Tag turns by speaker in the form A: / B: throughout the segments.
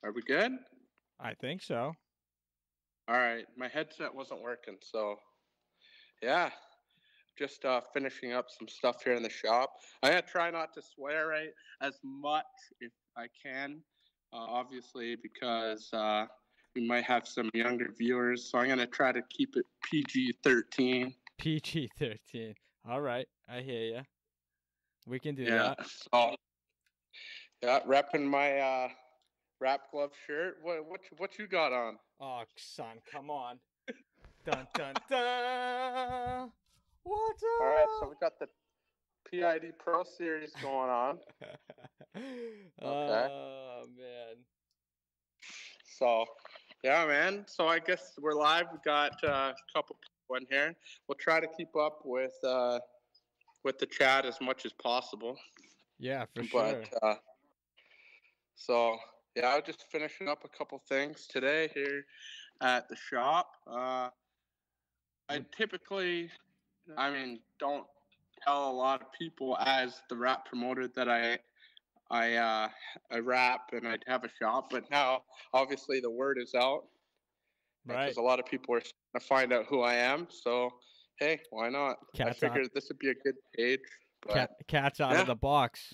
A: Are we good?
B: I think so.
A: All right. My headset wasn't working, so yeah. Just finishing up some stuff here in the shop. I'm gonna try not to swear right as much if I can, obviously because we might have some younger viewers. So I'm gonna try to keep it PG-13.
B: PG-13. All right, I hear you. We can do
A: Yeah.
B: that.
A: So yeah, repping my wrap glove shirt. What you got on?
B: Oh, son, come on. Dun dun dun. What's
A: All right. So we
B: up?
A: got the PID Pro Series going on. Okay.
B: Oh man.
A: So, yeah, man. So I guess we're live. We got a couple people in here. We'll try to keep up with the chat as much as possible.
B: Yeah, for
A: But
B: sure.
A: so yeah, I was just finishing up a couple things today here at the shop. I typically, don't tell a lot of people as the rap promoter that I rap and I have a shop, but now obviously the word is out
B: Right.
A: because a lot of people are starting to find out who I am. So hey, why not? I
B: Cat's out.
A: figured this would be a good page. But
B: Cat's out of
A: yeah,
B: the box.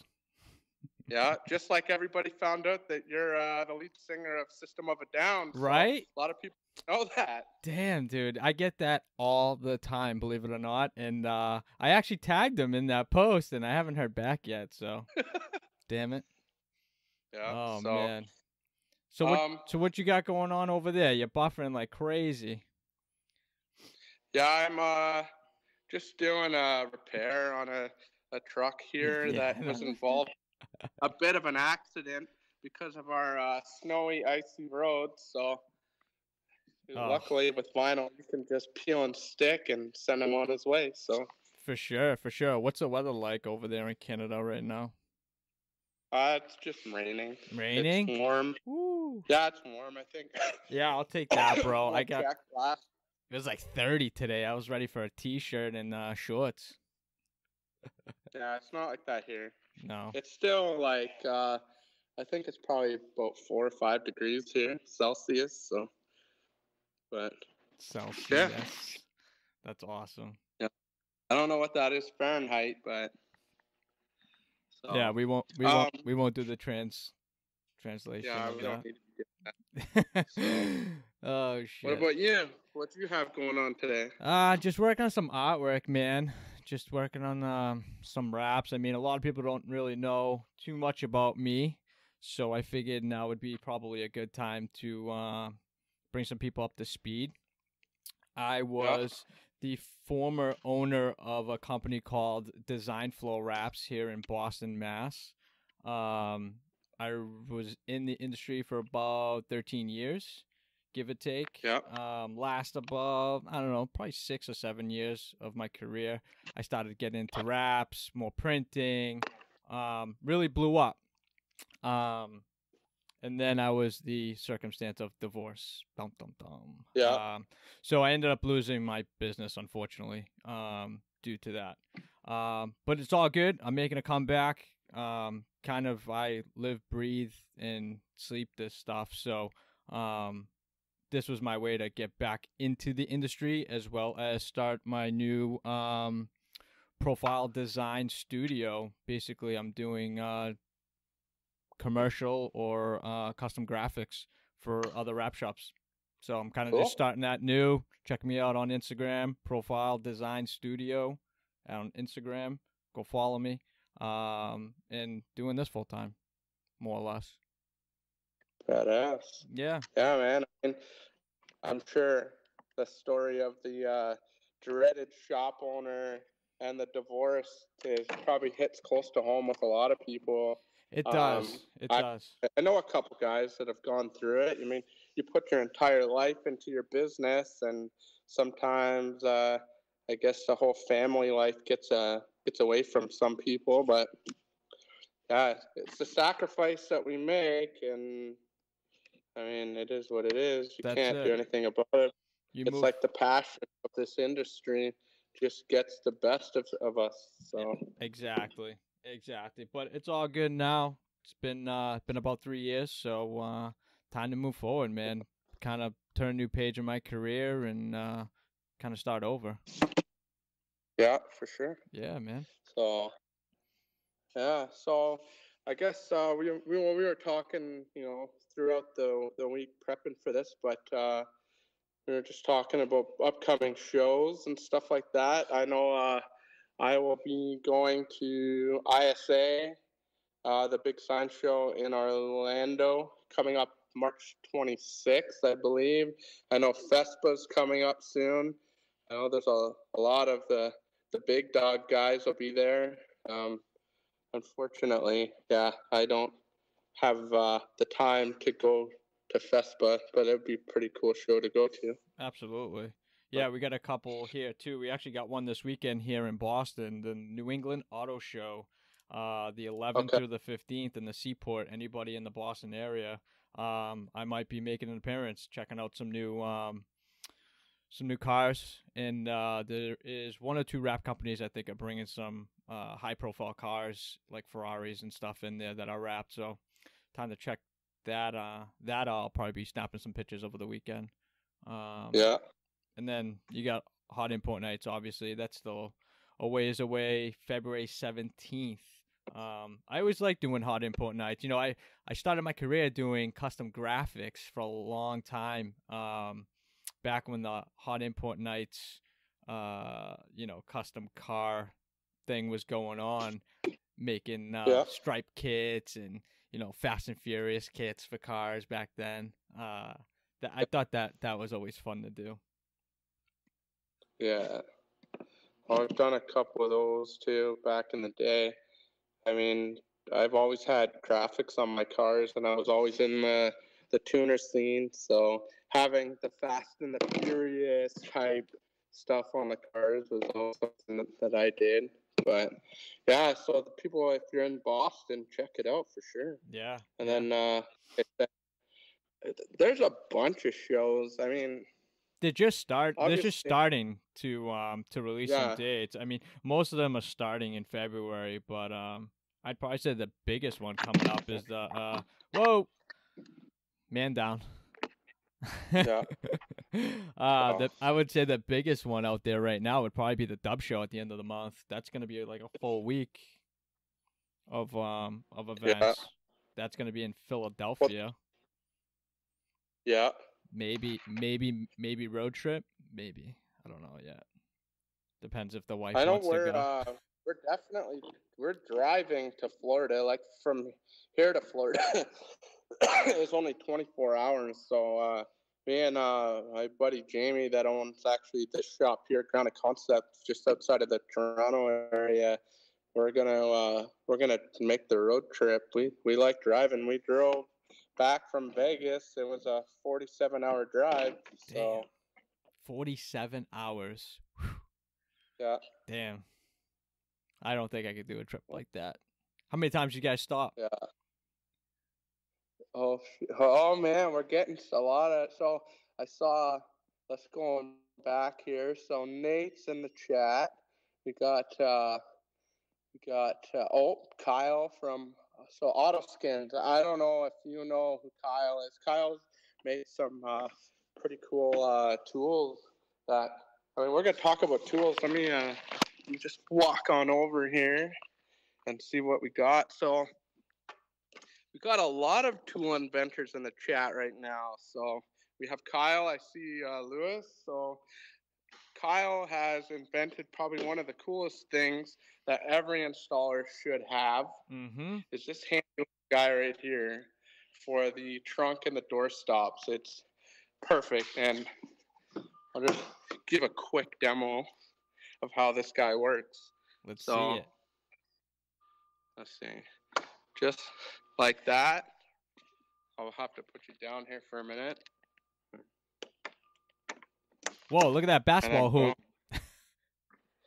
A: yeah, just like everybody found out that you're the lead singer of System of a Down. So
B: Right?
A: a lot of people know that.
B: Damn, dude. I get that all the time, believe it or not. And I actually tagged him in that post and I haven't heard back yet, so damn it.
A: Yeah.
B: Oh
A: So
B: man. So
A: um,
B: what you got going on over there? You're buffering like crazy.
A: yeah, I'm just doing a repair on a truck here
B: Yeah.
A: that was involved a bit of an accident because of our snowy, icy roads. So
B: Oh,
A: luckily, with vinyl, you can just peel and stick and send him on his way. So
B: for sure, for sure. What's the weather like over there in Canada right now?
A: it's just raining. It's
B: Raining?
A: warm.
B: Woo.
A: Yeah, it's warm. I think.
B: Yeah, I'll take that, bro.
A: When I checked last.
B: It was like 30 today. I was ready for a t-shirt and shorts.
A: Yeah, it's not like that here.
B: No.
A: It's still like I think it's probably about 4 or 5 degrees here Celsius. So, but yeah,
B: Celsius. That's awesome.
A: yeah. I don't know what that is Fahrenheit, but so
B: Yeah, we won't do the translation
A: yeah,
B: of
A: we don't
B: that.
A: need to do that. So,
B: Oh
A: what
B: shit.
A: about you? What do you have going on today?
B: Just working on some artwork, man. Just working on some raps. I mean, a lot of people don't really know too much about me, so I figured now would be probably a good time to bring some people up to speed. I
A: Yeah,
B: was the former owner of a company called Design Flow Wraps here in Boston, Mass. Um, I was in the industry for about 13 years, give or take.
A: yeah,
B: Last above, I don't know, probably 6 or 7 years of my career, I started getting into wraps, more printing, really blew up. Um, and then I was the circumstance of divorce. Dum dum dum.
A: yeah.
B: So I ended up losing my business, unfortunately, due to that. But it's all good. I'm making a comeback. Kind of, I live, breathe, and sleep this stuff. So, this was my way to get back into the industry as well as start my new profile design studio. Basically, I'm doing commercial or custom graphics for other rap shops. So I'm kind of just
A: Cool.
B: starting that new. Check me out on Instagram, Profile Design Studio on Instagram. Go follow me. And doing this full time, more or less.
A: Badass.
B: Yeah.
A: Yeah, man. I'm sure the story of the dreaded shop owner and the divorce is probably hits close to home with a lot of people.
B: It
A: Um,
B: does. It
A: I
B: does.
A: I know a couple guys that have gone through it. I mean, you put your entire life into your business, and sometimes I guess the whole family life gets away from some people. But yeah, it's the sacrifice that we make, and I mean, it is what it is. You
B: That's
A: can't do
B: it.
A: anything about it.
B: You
A: It's
B: move.
A: like the passion of this industry just gets the best of us.
B: Yeah,
A: So
B: exactly. Exactly. But it's all good now. It's been about 3 years, so time to move forward, man. Kind of turn a new page in my career and kind of start over.
A: Yeah, for sure.
B: Yeah, man.
A: So yeah, so I guess we were talking, throughout the week prepping for this, but we were just talking about upcoming shows and stuff like that. I know I will be going to ISA, the big sign show in Orlando, coming up March 26th, I believe. I know FESPA's coming up soon. I know there's a lot of the big dog guys will be there. Unfortunately, yeah, I don't have the time to go to FESPA, but it'd be a pretty cool show to go to.
B: Absolutely. Yeah, we got a couple here too. We actually got one this weekend here in Boston, the New England Auto Show, the 11th through the 15th in the Seaport. Anybody in the Boston area, I might be making an appearance, checking out some new cars, and there is one or two wrap companies I think are bringing some high-profile cars like Ferraris and stuff in there that are wrapped. So time to check that. I'll probably be snapping some pictures over the weekend.
A: Yeah.
B: And then you got Hot Import Nights, obviously. That's still a ways away, February 17th. I always like doing Hot Import Nights. I started my career doing custom graphics for a long time. Back when the Hot Import Nights, custom car thing was going on, making stripe kits and, Fast and Furious kits for cars back then. I thought that was always fun to do.
A: Yeah. I've done a couple of those too back in the day. I mean, I've always had graphics on my cars, and I was always in the tuner scene. So having the Fast and the Furious type stuff on the cars was also something that I did. But yeah, so the people, if you're in Boston, check it out for sure.
B: Yeah.
A: And then there's a bunch of shows. I mean,
B: they're just starting to release some dates. I mean, most of them are starting in February, but I'd probably say the biggest one coming up is the man down.
A: Yeah.
B: I would say the biggest one out there right now would probably be the Dub Show at the end of the month. That's going to be like a full week of events. Yeah. That's going to be in Philadelphia.
A: Yeah.
B: Maybe road trip. Maybe, I don't know yet. Depends if the wife
A: wants
B: to go.
A: We're driving to Florida, like from here to Florida. It's only 24 hours, so me and my buddy Jamie that owns actually this shop here, Crown of Concept, just outside of the Toronto area. We're gonna make the road trip. We like driving. We drove back from Vegas. It was a 47-hour drive. So
B: 47 hours. Whew.
A: Yeah.
B: Damn. I don't think I could do a trip like that. How many times you guys stop?
A: Yeah. Oh man, we're getting a lot of. So I saw. Let's go back here. So Nate's in the chat. We got Kyle from Autoskins. I don't know if you know who Kyle is. Kyle's made some pretty cool tools that. I mean, we're gonna talk about tools. Let me just walk on over here and see what we got. So we got a lot of tool inventors in the chat right now. So we have Kyle. I see Lewis. So Kyle has invented probably one of the coolest things that every installer should have.
B: Mm-hmm.
A: Is this hand guy right here for the trunk and the door stops. It's perfect. And I'll just give a quick demo of how this guy works.
B: Let's see it.
A: Let's see. Just like that. I'll have to put you down here for a minute.
B: Whoa, look at that basketball hoop.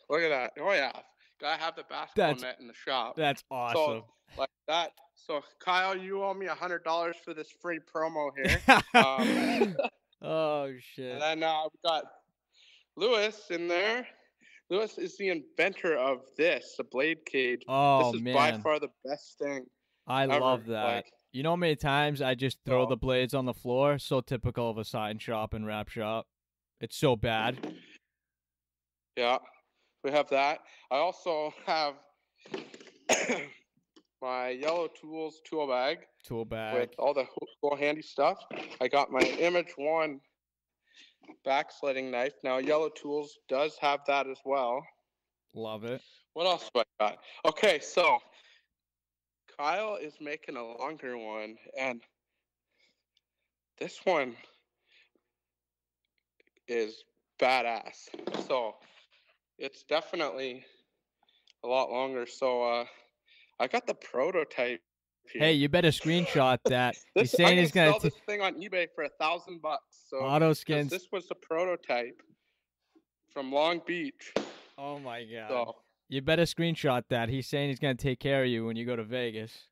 A: Look at that. Oh, yeah. Gotta have the basketball net in the shop.
B: That's awesome.
A: So, like that. So, Kyle, you owe me $100 for this free promo here.
B: Oh, shit.
A: And then we got Lewis in there. Lewis is the inventor of this, the blade cage.
B: Oh,
A: this is
B: man.
A: by far the best thing
B: I
A: ever.
B: love that.
A: Like,
B: You know how many times I just throw
A: Oh.
B: the blades on the floor? So typical of a sign shop and wrap shop. It's so bad.
A: Yeah, we have that. I also have my Yellow Tools tool bag
B: Tool bag.
A: with all the cool handy stuff. I got my Image One backsliding knife. Now, Yellow Tools does have that as well.
B: Love it.
A: What else do I got? Okay, so Kyle is making a longer one, and this one is badass. So it's definitely a lot longer. So I got the prototype here.
B: Hey, you better screenshot that. He's
A: This, I'm
B: saying
A: gonna
B: he's gonna
A: sell this thing on eBay for $1,000. So
B: auto
A: 'cause
B: skins.
A: this was the prototype from Long Beach.
B: Oh my god.
A: So
B: You better screenshot that. He's saying he's gonna take care of you when you go to Vegas.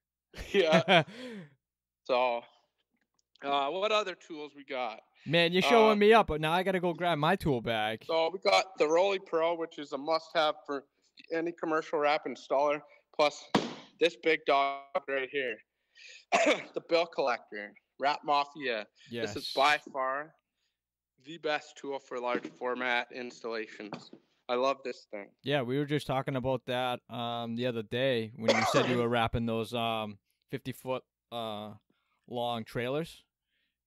A: yeah. So what other tools we got?
B: Man, you're showing me up, but now I gotta go grab my tool bag.
A: So we got the Rolly Pro, which is a must-have for any commercial wrap installer. Plus this big dog right here, the Bill Collector, Wrap Mafia.
B: Yes.
A: This is by far the best tool for large format installations. I love this thing.
B: Yeah, we were just talking about that the other day when you said you were wrapping those 50-foot long trailers.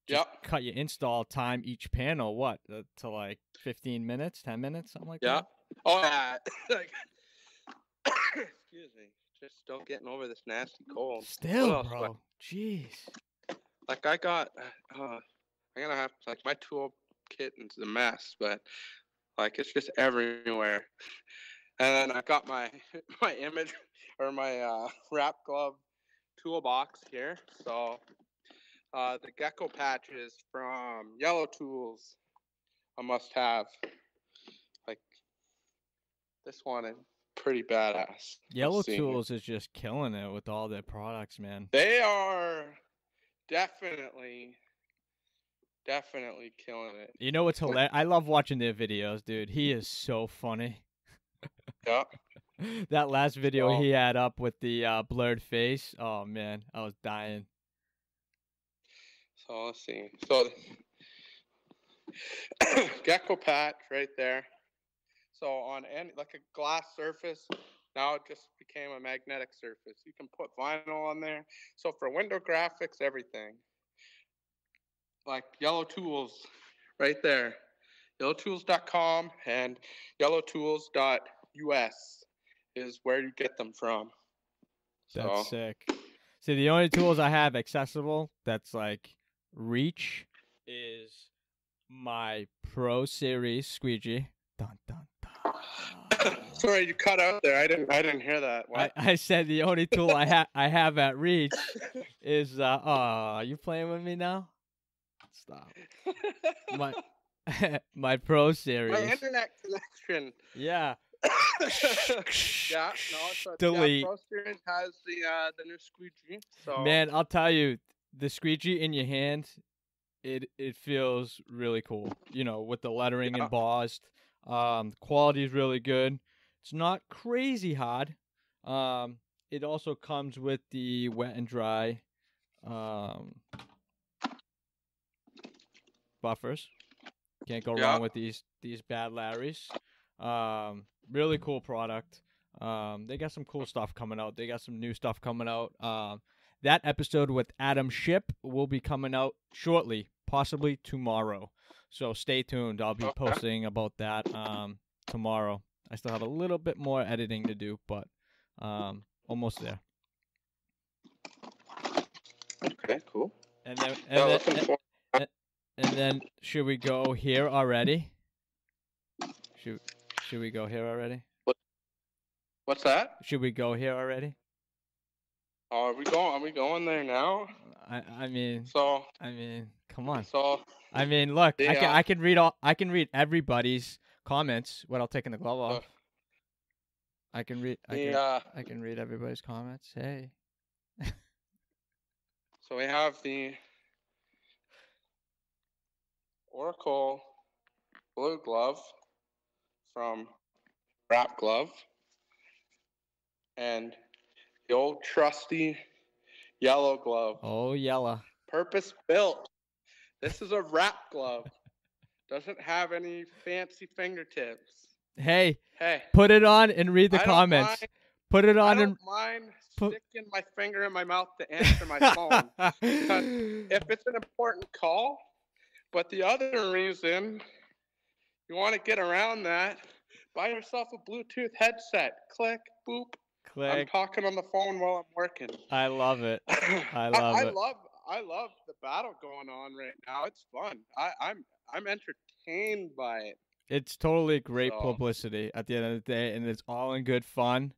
B: Just
A: Yep.
B: cut your install time each panel, what, to like 15 minutes, 10 minutes, something like
A: Yeah.
B: that?
A: Oh, yeah. Like, excuse me. Just still getting over this nasty cold.
B: Still, bro. Jeez.
A: Like, I got, I'm going to have, like, my tool kit is a mess, but, like, it's just everywhere. And then I got my image, or my wrap glove toolbox here. So, the gecko patches from Yellow Tools, a must-have. Like, this one is pretty badass.
B: Yellow Tools is just killing it with all their products, man.
A: They are definitely killing it.
B: You know what's hilarious? I love watching their videos, dude. He is so funny.
A: Yeah.
B: That last video he had up with the blurred face. Oh man, I was dying.
A: So let's see. So gecko patch right there. So on any like a glass surface, now it just became a magnetic surface. You can put vinyl on there. So for window graphics, everything. Like Yellow Tools right there. YellowTools.com and YellowTools.us is where you get them from.
B: That's sick. See, the only tools I have accessible that's like reach is my Pro Series squeegee. Dun, dun, dun.
A: Sorry, you cut out there. I didn't hear that. What?
B: I said the only tool I have at reach is you playing with me now? Stop. My Pro Series.
A: My internet connection.
B: Yeah.
A: Yeah, no, so
B: Delete.
A: Yeah, Pro Series has the new squeegee. So
B: Man, I'll tell you, the squeegee in your hand, it feels really cool. You know, with the lettering embossed. Quality is really good. It's not crazy hard. It also comes with the wet and dry buffers. Can't go wrong with these bad Larrys. Really cool product. They got some cool stuff coming out. They got some new stuff coming out. That episode with Adam Ship will be coming out shortly, possibly tomorrow. So stay tuned. I'll be posting about that tomorrow. I still have a little bit more editing to do, but almost there.
A: Okay, cool.
B: And then should we go here already? Should we go here already?
A: What's that?
B: Should we go here already?
A: Oh, are we going there now?
B: I mean, come on.
A: So
B: I mean, look, I can read everybody's comments without taking the glove off. I can read everybody's comments. Hey.
A: So we have the Oracle blue glove from Wrap Glove and the old trusty Yellow glove.
B: Oh, yellow.
A: Purpose built. This is a wrap glove. Doesn't have any fancy fingertips.
B: Hey,
A: Hey,
B: put it on and read the
A: I don't
B: comments.
A: mind-
B: Put it
A: I
B: on and
A: don't mind sticking my finger in my mouth to answer my phone. Because if it's an important call, but the other reason you want to get around that, buy yourself a Bluetooth headset. Click, boop. I'm
B: click.
A: talking on the phone while I'm working.
B: I love it. I love it.
A: I love the battle going on right now. It's fun. I'm entertained by it.
B: It's totally great
A: So-
B: publicity at the end of the day, and it's all in good fun.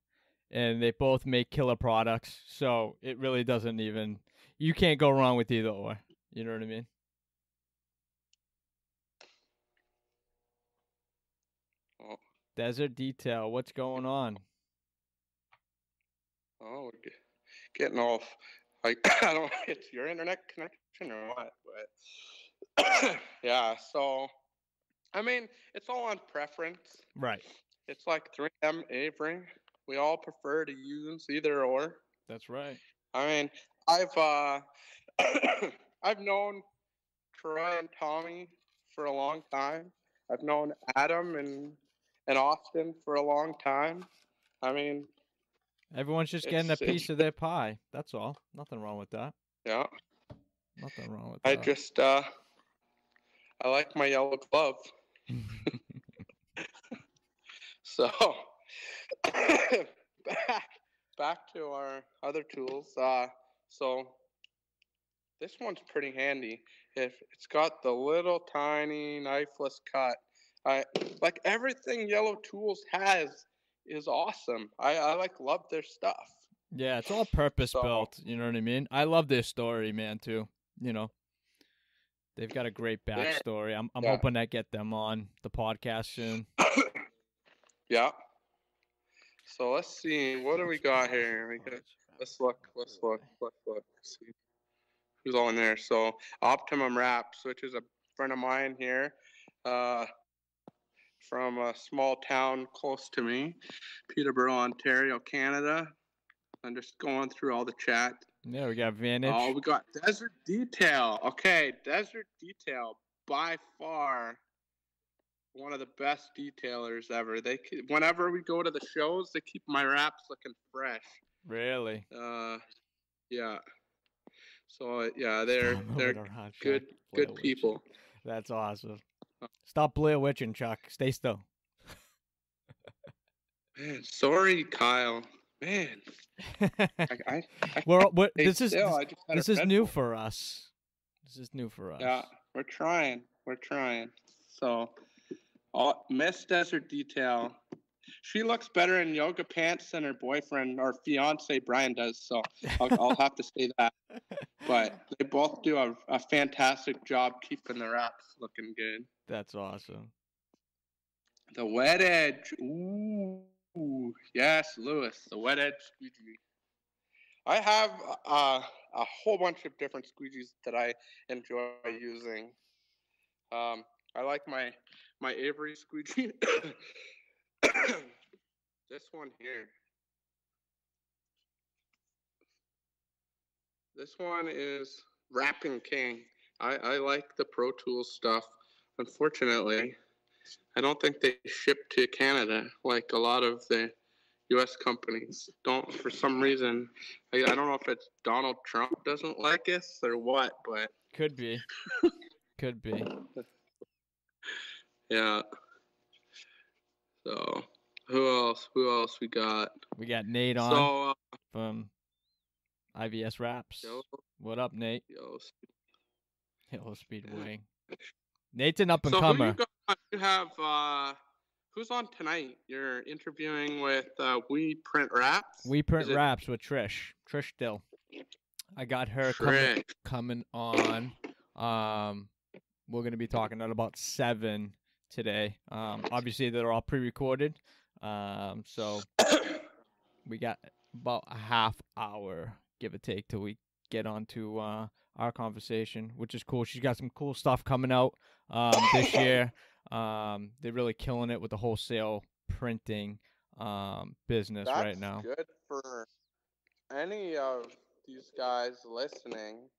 B: And they both make killer products, so it really doesn't even. You can't go wrong with either way. You know what I mean?
A: Oh,
B: Desert Detail, what's going on?
A: oh, we're getting off. Like I don't. It's your internet connection or what? But yeah. So I mean, it's all on preference.
B: Right.
A: It's like 3M Avery. We all prefer to use either or.
B: That's right.
A: I mean, I've I've known Troy and Tommy for a long time. I've known Adam and Austin for a long time. I mean,
B: Everyone's just getting a
A: It's-
B: piece of their pie. That's all. Nothing wrong with that.
A: yeah.
B: Nothing wrong with
A: I
B: that.
A: just I like my yellow glove. So back to our other tools. So this one's pretty handy. If it's got the little tiny knifeless cut. I like everything Yellow Tools has is awesome. I like love their stuff.
B: Yeah, it's all purpose
A: So-
B: built. You know what I mean? I love their story, man. Too. You know, they've got a great backstory. I'm
A: Yeah.
B: hoping to get them on the podcast soon.
A: Yeah. So let's see. What do we got here? Let's look. See who's all in there. So Optimum Wraps, which is a friend of mine here, from a small town close to me, Peterborough, Ontario, Canada. I'm just going through all the chat.
B: Yeah, we got Vantage.
A: Oh, we got Desert Detail. Okay, Desert Detail, by far one of the best detailers ever. Whenever we go to the shows, they keep my wraps looking fresh.
B: Really?
A: Yeah. So yeah, they're
B: Stop moving around, Chuck.
A: good
B: Blair
A: good
B: Witch.
A: people.
B: That's awesome. Stop Blair Witching, Chuck. Stay still.
A: Man, sorry, Kyle. Man, I
B: We're
A: stay
B: this is
A: still. I just had a
B: this is
A: Red
B: new
A: Bull.
B: for us. This is new for us.
A: Yeah, we're trying. So, Miss Desert Detail. She looks better in yoga pants than her boyfriend or fiance Brian does. So I'll have to say that. But they both do a fantastic job keeping the wraps looking good.
B: That's awesome.
A: The Wet Edge. Ooh, yes, Lewis. The Wet Edge squeegee. I have a whole bunch of different squeegees that I enjoy using. I like my Avery squeegee. This one here. This one is Rapping King. I like the Pro Tools stuff. Unfortunately, I don't think they ship to Canada like a lot of the U.S. companies don't. For some reason, I don't know if it's Donald Trump doesn't like us or what, but
B: Could be. Could be.
A: yeah. So who else we got?
B: We got Nate on
A: So
B: from IVS Raps.
A: yo,
B: What up, Nate?
A: yo,
B: Hello, Speedway. Nate's an up and
A: so who
B: comer.
A: you got? You have who's on tonight? You're interviewing with We Print Raps.
B: We Print
A: Is it
B: Raps with Trish. Trish Dill. I got her
A: Trish?
B: coming on. We're gonna be talking at about 7 today. Obviously they're all pre-recorded. So we got about a half hour, give or take, till we get onto our conversation, which is cool. She's got some cool stuff coming out this year. They're really killing it with the wholesale printing business
A: That's
B: right now.
A: good for any of these guys listening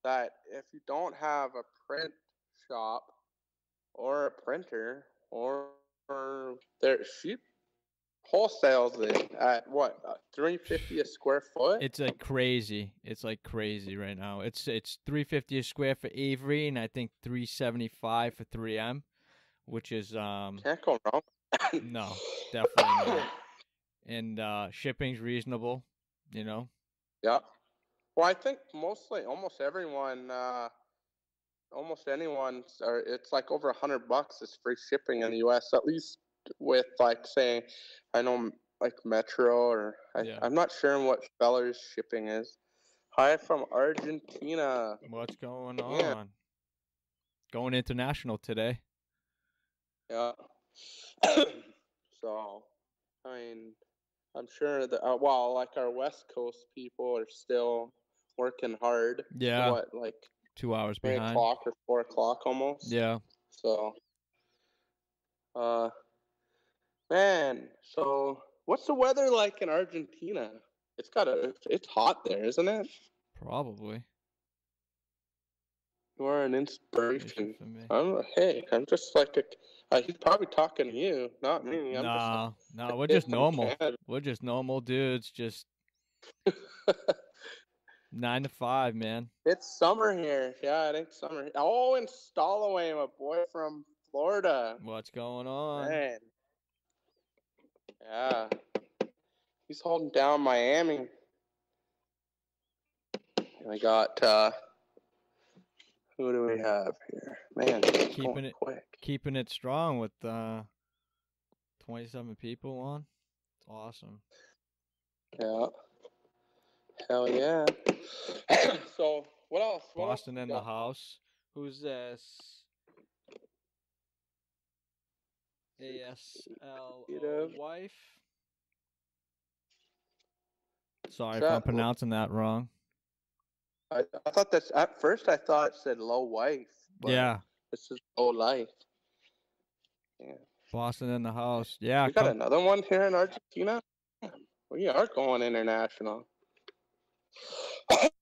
A: that if you don't have a print shop or a printer or their sheep wholesales it at what, $350 a square foot?
B: It's like crazy. It's like crazy right now. It's $350 a square for Avery, and I think $375 for 3M, which is
A: Can't go wrong.
B: no, definitely not. And shipping's reasonable, you know.
A: Yeah. Well, I think mostly almost everyone, almost anyone's, or it's like over $100 is free shipping in the U.S. At least with like say, I know like Metro or
B: Yeah.
A: I'm not sure what Feller's shipping is. Hi from Argentina.
B: What's going
A: Yeah.
B: on? Going international today.
A: Yeah. So, I mean, I'm sure that well, like our West Coast people are still working hard.
B: Yeah.
A: What, like
B: 2 hours
A: 3
B: behind.
A: o'clock or 4 o'clock almost?
B: Yeah.
A: So, man, so what's the weather like in Argentina? It's hot there, isn't it?
B: Probably.
A: You are an inspiration.
B: For me.
A: I'm just like he's probably talking to you, not me.
B: No, we're
A: kid
B: just
A: from
B: normal.
A: Canada.
B: We're just normal dudes, just 9 to 5, man.
A: It's summer here. Yeah, it ain't summer. Oh, and Stalloway, my boy from Florida.
B: What's going on?
A: Man. Yeah. He's holding down Miami. And we got who do we have here? Man,
B: keeping it strong with 27 people on. It's awesome.
A: Yeah. Hell yeah. So what else?
B: Boston in the house. Who's this? ASL wife. Sorry if I'm pronouncing that wrong.
A: I thought that's at first. I thought it said low wife.
B: Yeah.
A: This is low life. Yeah.
B: Boston in the house. Yeah.
A: We got another one here in Argentina. We are going international.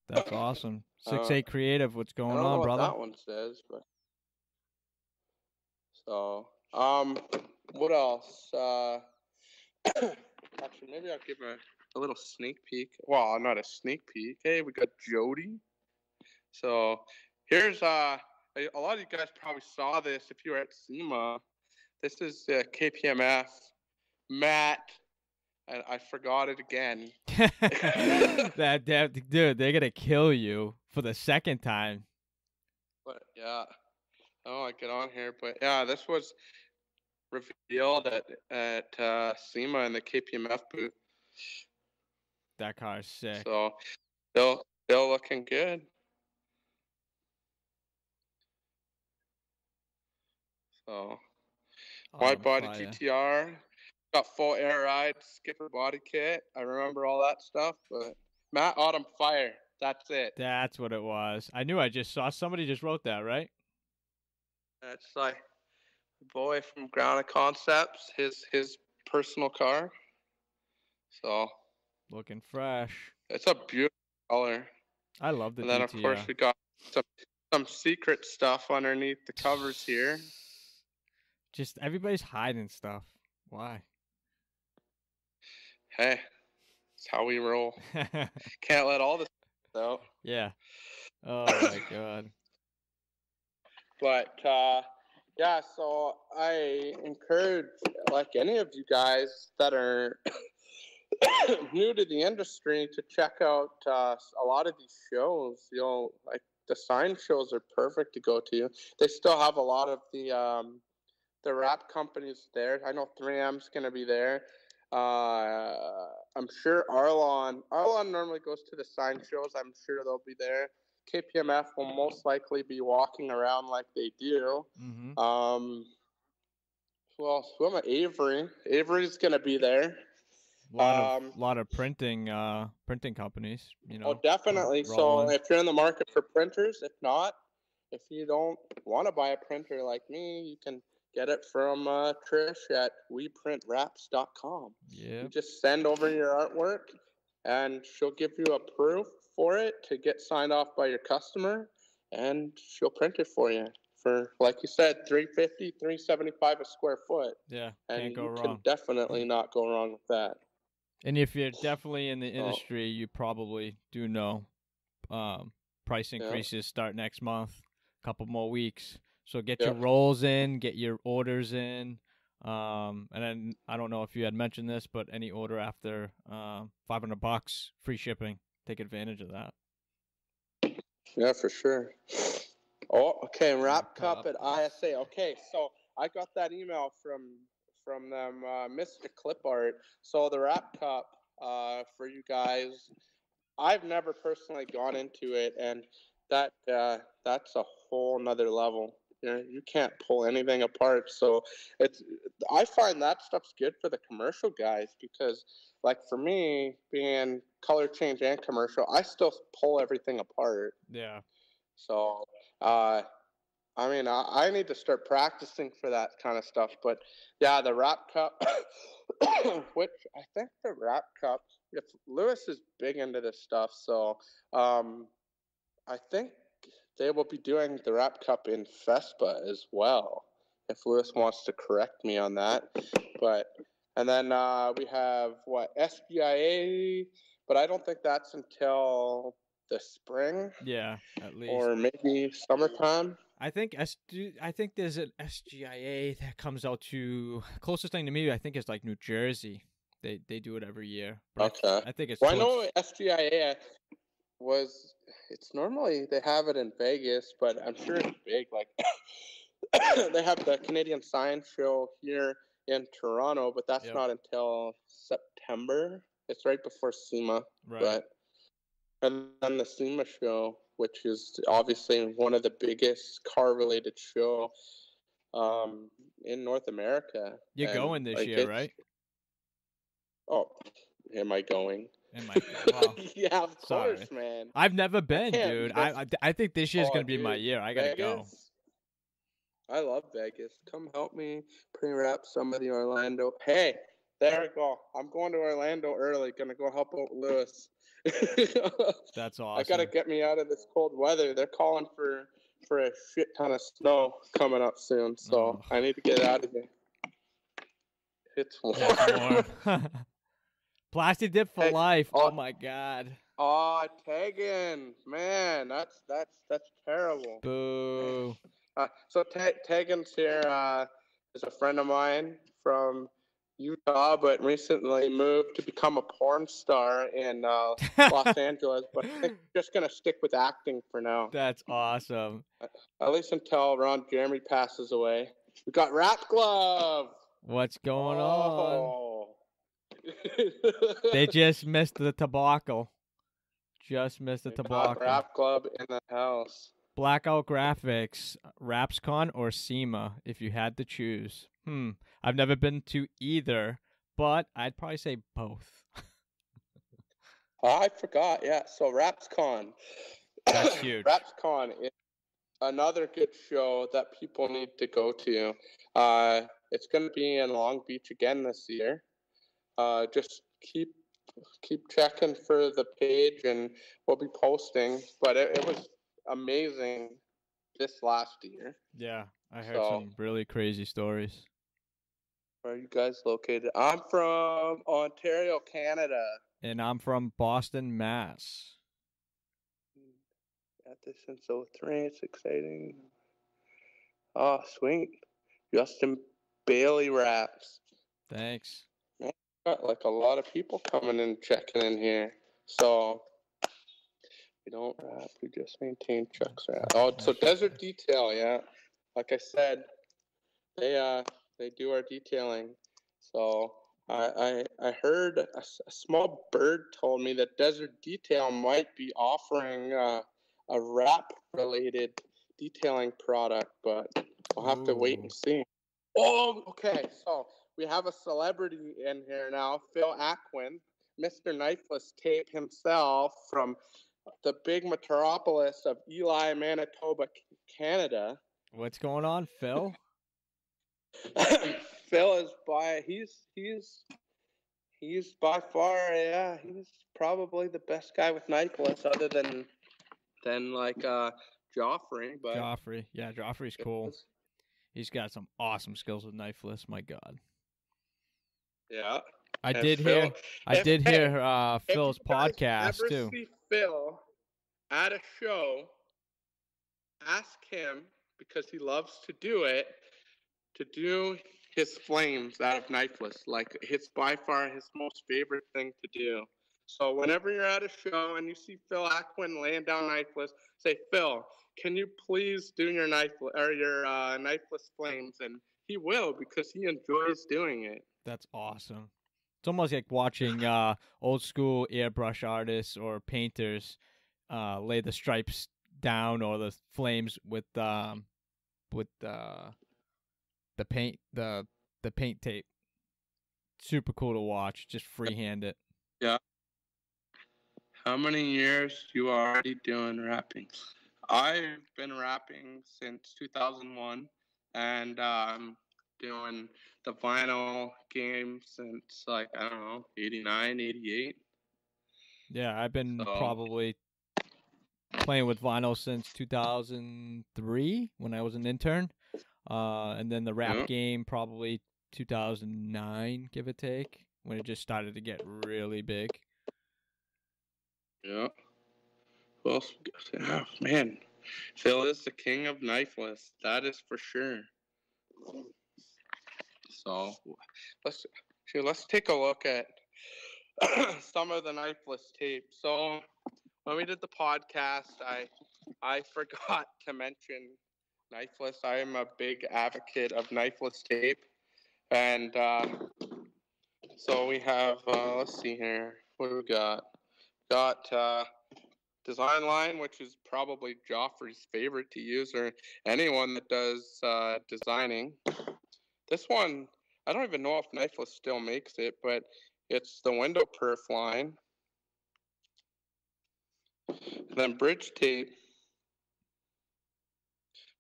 B: That's awesome. 6-8 Creative. What's going on, brother?
A: What that one says, but so what else? Actually, maybe I'll give a little sneak peek. Well, not a sneak peek. Hey, we got Jody. So here's a lot of you guys probably saw this if you were at SEMA. This is KPMF. Matt, and I forgot it again.
B: that dude, they're gonna kill you for the second time.
A: But yeah, I get on here. But yeah, this was revealed at SEMA in the KPMF booth.
B: That car is sick.
A: So still looking good. So wide body GTR, got full air ride, skipper body kit. I remember all that stuff. But Matt Autumn Fire, that's it.
B: That's what it was. I knew I just saw somebody just wrote that, right?
A: That's like the boy from Grounded Concepts, his personal car. So
B: looking fresh.
A: It's a beautiful color.
B: I love the
A: And then
B: GTR.
A: of course we got some secret stuff underneath the covers here.
B: Just everybody's hiding stuff. Why?
A: Hey, it's how we roll. Can't let all this out.
B: Yeah. Oh my god.
A: But yeah, so I encourage like any of you guys that are new to the industry to check out a lot of these shows. You know, like the sign shows are perfect to go to. They still have a lot of the wrap companies there. I know 3M's gonna be there. I'm sure Arlon normally goes to the sign shows. I'm sure they'll be there. KPMF will most likely be walking around like they do.
B: Mm-hmm.
A: Who else? Who am I? Avery. Avery's gonna be there.
B: Lot of printing companies, you know.
A: Oh, definitely. So if you're in the market for printers, if you don't want to buy a printer like me, you can get it from Trish at WePrintWraps.com.
B: Yeah.
A: You just send over your artwork, and she'll give you a proof for it to get signed off by your customer, and she'll print it for you for, like you said, $350, $375 a square foot.
B: Yeah,
A: And
B: can't go
A: you
B: wrong.
A: can definitely not go wrong with that.
B: And if you're definitely in the industry, you probably do know price increases start next month, a couple more weeks. So get your rolls in, get your orders in. And then I don't know if you had mentioned this, but any order after $500, free shipping. Take advantage of that.
A: Yeah, for sure. Oh, okay. Wrap Cup at ISA. Okay, so I got that email from them, Mr. Clip Art. So the Wrap Cup for you guys, I've never personally gone into it, and that's a whole nother level. You know, you can't pull anything apart. So I find that stuff's good for the commercial guys because, like for me, being color change and commercial, I still pull everything apart.
B: Yeah.
A: So, I mean, I need to start practicing for that kind of stuff. But yeah, the Wrap Cup, which I think the Wrap Cup, if Lewis is big into this stuff, so I think they will be doing the Wrap Cup in FESPA as well. If Lewis wants to correct me on that, and then we have SBIA, but I don't think that's until the spring.
B: Yeah, at least.
A: Or maybe summertime.
B: I think there's an SGIA that comes out to closest thing to me. I think is like New Jersey. They do it every year.
A: Okay.
B: I think it's.
A: Well, I know SGIA was. It's normally they have it in Vegas, but I'm sure it's big. Like they have the Canadian Science Show here in Toronto, but that's not until September. It's right before SEMA.
B: Right.
A: And then the SEMA show, which is obviously one of the biggest car-related show in North America.
B: You're going this year, right?
A: Oh, am I going?
B: Wow.
A: Yeah, of course, man.
B: I've never been, dude. I think this year's going to be my year. I got to go.
A: I love Vegas. Come help me pre-wrap some of the Orlando. Hey, there we go. I'm going to Orlando early. Going to go help out Lewis.
B: That's awesome.
A: I gotta get me out of this cold weather. They're calling for a shit ton of snow coming up soon, so I need to get out of here. It's warm.
B: Plastic dip for life. Oh my god.
A: Oh, Tegan, man, that's terrible.
B: Boo.
A: So Tegan's here. Is a friend of mine from Utah, but recently moved to become a porn star in Los Angeles. But I think just gonna stick with acting for now.
B: That's awesome.
A: At least until Ron Jeremy passes away. We got Rap Glove.
B: What's going on? They just missed the tobacco. Just missed the tobacco.
A: Rap Club in the house.
B: Blackout Graphics, RapsCon or SEMA, if you had to choose. I've never been to either, but I'd probably say both.
A: I forgot. Yeah, so RapsCon.
B: That's huge.
A: RapsCon is another good show that people need to go to. It's going to be in Long Beach again this year. Just keep checking for the page, and we'll be posting. But it was amazing this last year.
B: Yeah, I heard some really crazy stories.
A: Where are you guys located? I'm from Ontario, Canada.
B: And I'm from Boston, Mass.
A: Got this since 03. It's exciting. Oh, sweet. Justin Bailey raps.
B: Thanks.
A: Yeah, got like a lot of people coming in, checking in here. So we don't rap, we just maintain Chuck's rap. Oh, so Desert Detail, yeah. Like I said, they do our detailing. So I heard a small bird told me that Desert Detail might be offering a rap-related detailing product, but we'll have to wait and see. Oh, okay. So we have a celebrity in here now, Phil Aquin, Mr. Knifeless Tape himself from the big metropolis of Ely, Manitoba, Canada.
B: What's going on, Phil?
A: Phil is He's by far, yeah, he's probably the best guy with Nicholas, other than like Joffrey. But
B: Joffrey. Yeah, Joffrey's cool. He's got some awesome skills with Knifeless. My God.
A: yeah,
B: I
A: and
B: did
A: Phil.
B: hear. I did
A: Hey,
B: hear
A: if
B: Phil's
A: you guys
B: podcast
A: ever
B: too.
A: see Phil at a show, ask him, because he loves to do it, to do his flames out of Knifeless. Like, it's by far his most favorite thing to do. So whenever you're at a show and you see Phil Aquin laying down Knifeless, say, Phil, can you please do your Knifeless flames? And he will, because he enjoys doing it.
B: That's awesome. It's almost like watching old school airbrush artists or painters lay the stripes down or the flames with the paint tape. Super cool to watch. Just freehand it.
A: Yeah. How many years you are already doing rapping? I've been rapping since 2001, and doing the vinyl game since, like, I don't know, 89, 88.
B: Yeah, I've been
A: So,
B: probably playing with vinyl since 2003 when I was an intern. And then the rap
A: yeah.
B: game probably 2009, give or take, when it just started to get really big.
A: Yeah. Who else? Oh, man. Phil is the king of Knifeless. That is for sure. So let's take a look at some of the Knifeless tape. So when we did the podcast, I forgot to mention Knifeless. I am a big advocate of Knifeless tape, and so we have. Let's see here. What do we got? Got Design Line, which is probably Joffrey's favorite to use, or anyone that does designing. This one, I don't even know if Knifeless still makes it, but it's the window perf line. And then Bridge Tape.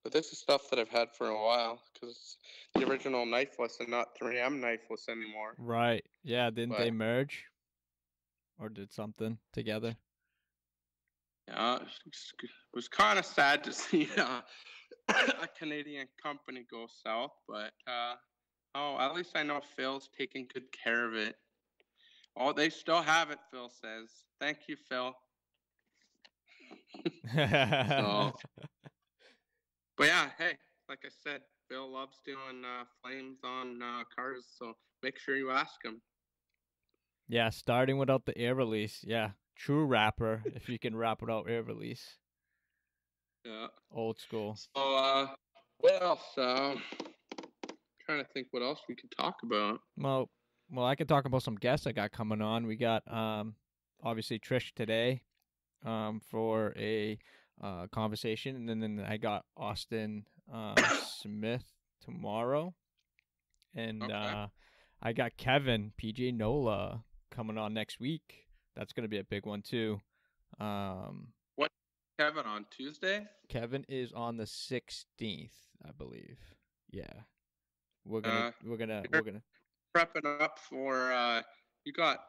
A: But this is stuff that I've had for a while, because it's the original Knifeless and not 3M Knifeless anymore.
B: Right. Yeah, didn't they merge? Or did something together?
A: Yeah, it was kind of sad to see a Canadian company go south, but at least I know Phil's taking good care of it. Oh, they still have it, Phil says. Thank you, Phil. So, but yeah, hey, like I said, Phil loves doing flames on cars, so make sure you ask him.
B: Yeah, starting without the air release. Yeah, true rapper if you can rap without air release.
A: Yeah.
B: Old school.
A: So, what else? Trying to think what else we could talk about.
B: Well, I could talk about some guests I got coming on. We got obviously Trish today for a conversation, and then I got Austin Smith tomorrow, and I got Kevin PJ Nola coming on next week. That's gonna be a big one too.
A: What Kevin on Tuesday?
B: Kevin is on the 16th, I believe. Yeah, we're gonna
A: prepping up for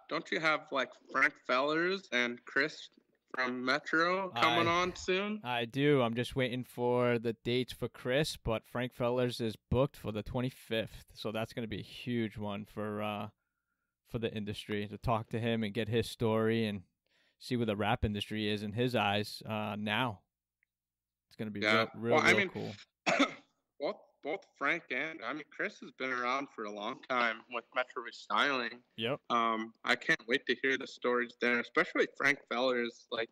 A: don't you have like Frank Fellers and Chris from Metro coming on soon?
B: I do. I'm just waiting for the dates for Chris, but Frank Fellers is booked for the 25th, so that's going to be a huge one for the industry, to talk to him and get his story and see where the rap industry is in his eyes now. It's going to be real cool.
A: Both Frank and Chris has been around for a long time with Metro Restyling.
B: Yep.
A: I can't wait to hear the stories there, especially Frank Fellers. Like,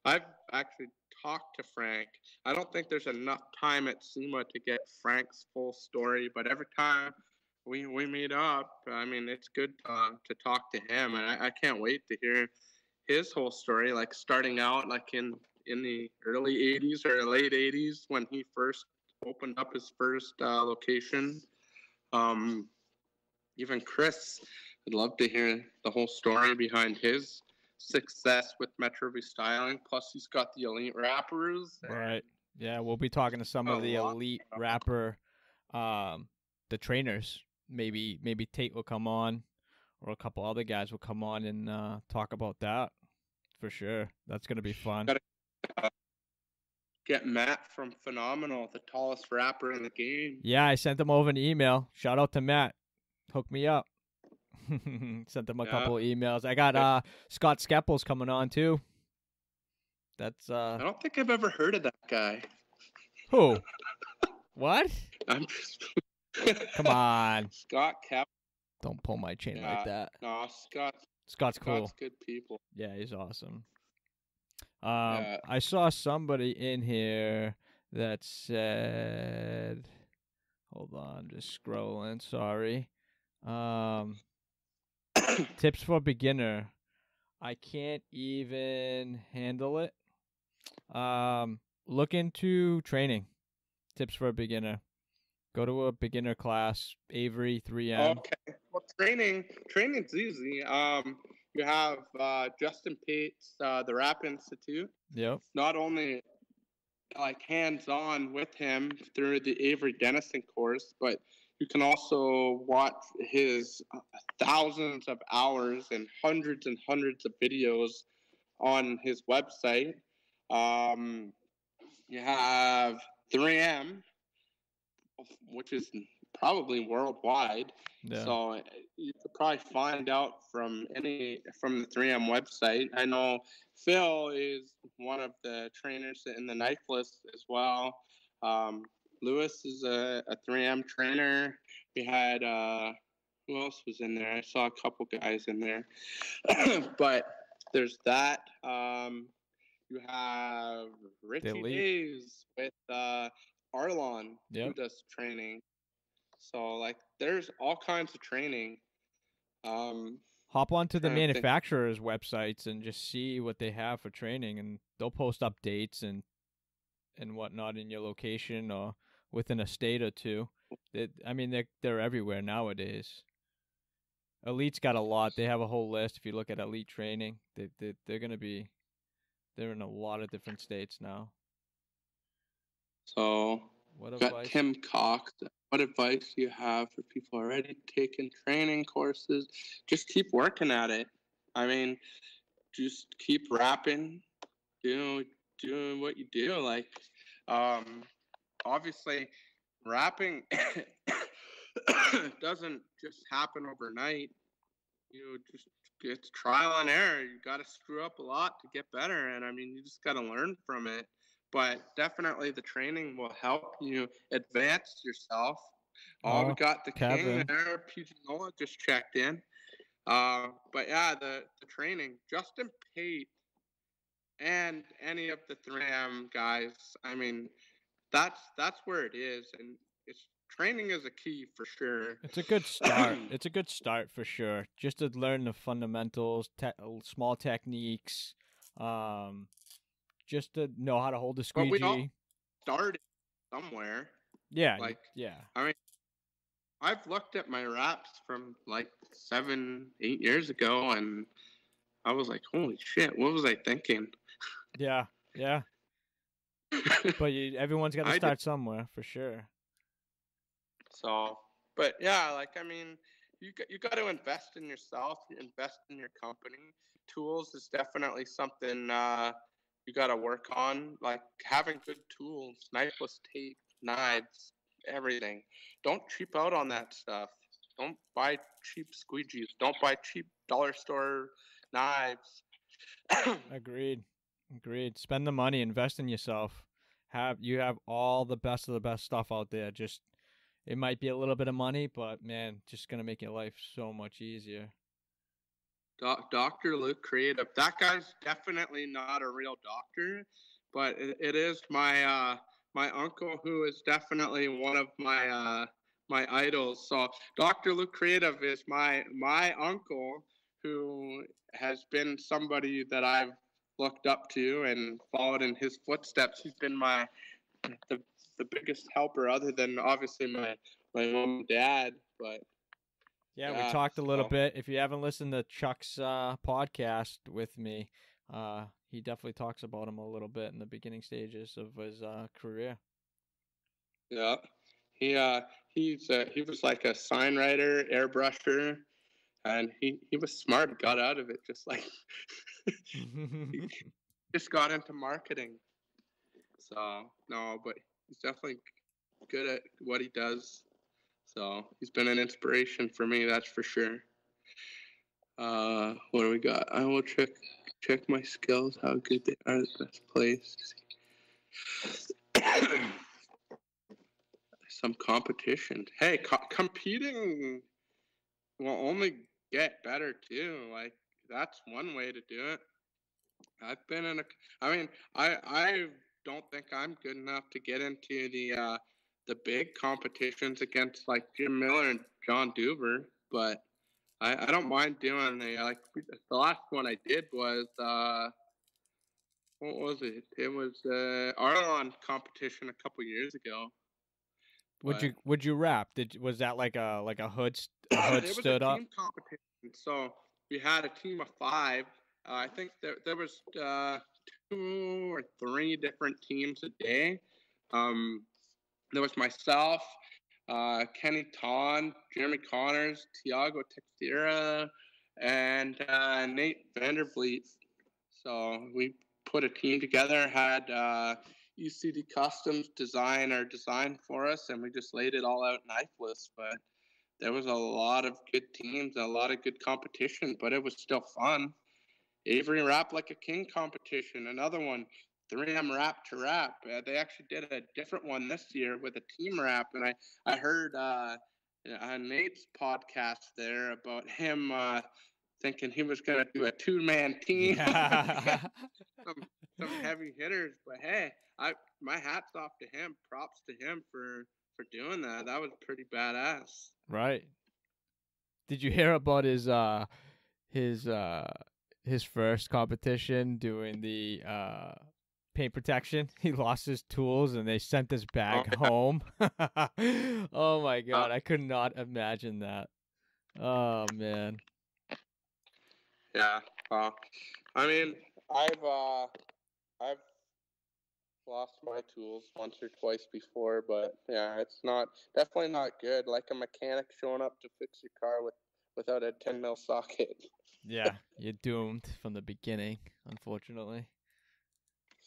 A: I've actually talked to Frank. I don't think there's enough time at SEMA to get Frank's full story, but every time we meet up, it's good to talk to him, and I can't wait to hear his whole story, like starting out like in the early 80s or late 80s when he first opened up his first location. Even Chris, I'd love to hear the whole story behind his success with Metro Restyling. Plus, he's got the elite rappers.
B: Right. Yeah, we'll be talking to some of the elite rapper, the trainers. Maybe Tate will come on, or a couple other guys will come on and talk about that for sure. That's gonna be fun.
A: Gotta get Matt from Phenomenal, the tallest rapper in the game.
B: Yeah, I sent him over an email. Shout out to Matt. Hook me up. Sent him a couple of emails. I got Scott Skepples coming on too. That's
A: I don't think I've ever heard of that guy.
B: who? What?
A: I'm just
B: Come on.
A: Scott Cap.
B: Don't pull my chain like that.
A: No,
B: Scott's cool.
A: Scott's good people.
B: Yeah, he's awesome. I saw somebody in here that said, hold on, just scrolling, sorry. Tips for beginner. I can't even handle it. Look into training. Tips for a beginner. Go to a beginner class, Avery 3M.
A: Okay. Well, training's easy. You have Justin Pates, the Rap Institute.
B: Yep.
A: Not only like hands-on with him through the Avery Dennison course, but you can also watch his thousands of hours and hundreds of videos on his website. You have 3M, which is probably worldwide.
B: Yeah.
A: So you could probably find out from the 3M website. I know Phil is one of the trainers in the Knife List as well. Lewis is a 3M trainer. We had who else was in there? I saw a couple guys in there. But there's that. You have Richie Hayes with Arlon, who does training. So like there's all kinds of training.
B: Hop onto the manufacturer's websites and just see what they have for training, and they'll post updates and whatnot in your location or within a state or two. They're everywhere nowadays. Elite's got a lot. They have a whole list. If you look at Elite training, they're in a lot of different states now.
A: So
B: what
A: got Tim Cox. What advice do you have for people already taking training courses? Just keep working at it. I mean, just keep rapping, doing what you do. Like, obviously, rapping doesn't just happen overnight. It's trial and error. You got to screw up a lot to get better, and I mean, you just got to learn from it. But definitely the training will help you advance yourself. We got the
B: Kevin.
A: King there. PG Nola just checked in. But yeah, the training. Justin Pate and any of the 3M guys, I mean, that's where it is. And training is a key for sure.
B: It's a good start. It's a good start for sure. Just to learn the fundamentals, small techniques, just to know how to hold the squeegee.
A: But we all started somewhere.
B: Yeah.
A: Yeah. I mean, I've looked at my raps from like 7-8 years ago, and I was like, holy shit, what was I thinking?
B: Yeah. But everyone's got to start somewhere for sure.
A: So, but yeah, like, I mean, you got to invest in yourself, invest in your company. Tools is definitely something you got to work on, like having good tools, knifeless tape, knives, everything. Don't cheap out on that stuff. Don't buy cheap squeegees. Don't buy cheap dollar store knives.
B: Agreed. Spend the money, invest in yourself. You have all the best of the best stuff out there. Just, it might be a little bit of money, but man, just gonna make your life so much easier.
A: Dr. Luke Creative. That guy's definitely not a real doctor, but it is my my uncle, who is definitely one of my my idols. So Dr. Luke Creative is my uncle, who has been somebody that I've looked up to and followed in his footsteps. He's been the biggest helper, other than obviously my mom and dad. But
B: yeah, we talked a little bit. If you haven't listened to Chuck's podcast with me, he definitely talks about him a little bit in the beginning stages of his career.
A: Yeah, he was like a sign writer, airbrusher, and he was smart, got out of it, just like he just got into marketing. So no, but he's definitely good at what he does. So he's been an inspiration for me, that's for sure. What do we got? I will check my skills, how good they are. The best place. Some competition. Hey, competing will only get better too. Like that's one way to do it. I've been in a. I mean, I don't think I'm good enough to get into the big competitions against like Jim Miller and John Duver, but I don't mind doing the last one I did was what was it? It was Arlon competition a couple years ago.
B: Would you rap? Was that like a hood
A: It was a
B: stood up?
A: team competition, so we had a team of 5. I think there was 2 or 3 different teams a day. There was myself, Kenny Ton, Jeremy Connors, Tiago Texeira, and Nate Vandervliet. So we put a team together, had ECD Customs design our design for us, and we just laid it all out knifeless. But there was a lot of good teams, a lot of good competition, but it was still fun. Avery Rap Like a King competition, another one. 3M Rap to Rap. They actually did a different one this year with a team rap, and I heard Nate's podcast there about him thinking he was going to do a 2-man team.
B: Yeah.
A: some heavy hitters, but hey, my hat's off to him. Props to him for doing that. That was pretty badass.
B: Right. Did you hear about his first competition doing the paint protection? He lost his tools and they sent his bag home. Oh my god, I could not imagine that. Oh man.
A: Yeah. I mean, I've lost my tools once or twice before, but yeah, it's definitely not good. Like a mechanic showing up to fix your car without a 10 mil socket.
B: Yeah, you're doomed from the beginning, unfortunately.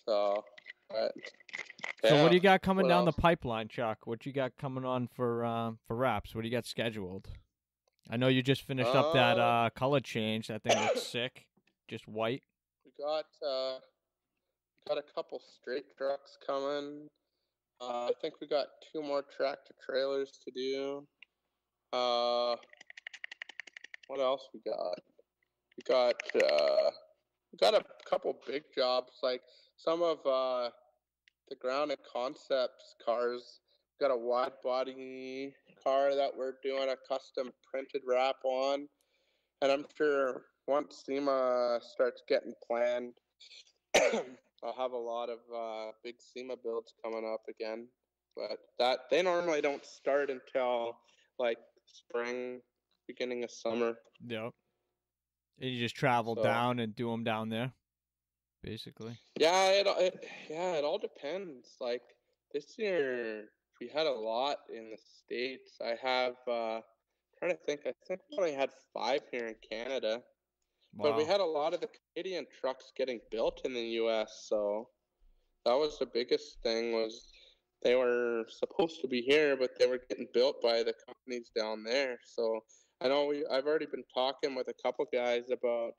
A: So, but
B: So
A: yeah,
B: what do you got coming down
A: else?
B: the pipeline, Chuck? What you got coming on for raps? What do you got scheduled? I know you just finished up that color change. That thing looks sick. Just white.
A: We got a couple straight trucks coming. I think we got 2 more tractor trailers to do. What else we got? We got a couple big jobs, like some of the Grounded Concepts cars. We got a wide body car that we're doing a custom printed wrap on, and I'm sure once SEMA starts getting planned, I'll have a lot of big SEMA builds coming up again. But that they normally don't start until like spring, beginning of summer.
B: Yep. And you just travel down and do them down there, basically.
A: Yeah, it all depends. Like this year, we had a lot in the States. I have trying to think. I think we only had 5 here in Canada, but we had a lot of the Canadian trucks getting built in the U.S. So that was the biggest thing. Was they were supposed to be here, but they were getting built by the companies down there. So I know I've already been talking with a couple guys about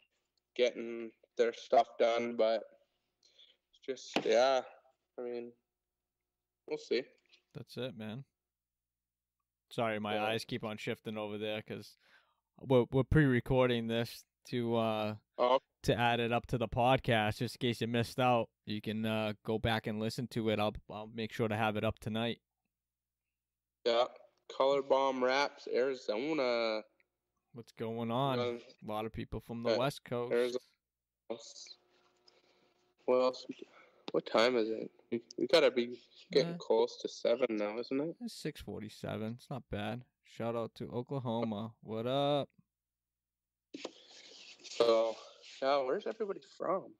A: getting their stuff done, but it's just, yeah, I mean, we'll see.
B: That's it, man. Sorry, my eyes keep on shifting over there because we're pre-recording this to add it up to the podcast. Just in case you missed out, you can go back and listen to it. I'll make sure to have it up tonight.
A: Yeah, Color Bomb Raps, Arizona.
B: What's going on? A lot of people from the West Coast.
A: Arizona. What else? What time is it? We gotta be getting close to 7 now, isn't it?
B: It's 6:47. It's not bad. Shout out to Oklahoma. What up?
A: So, yeah, where's everybody from?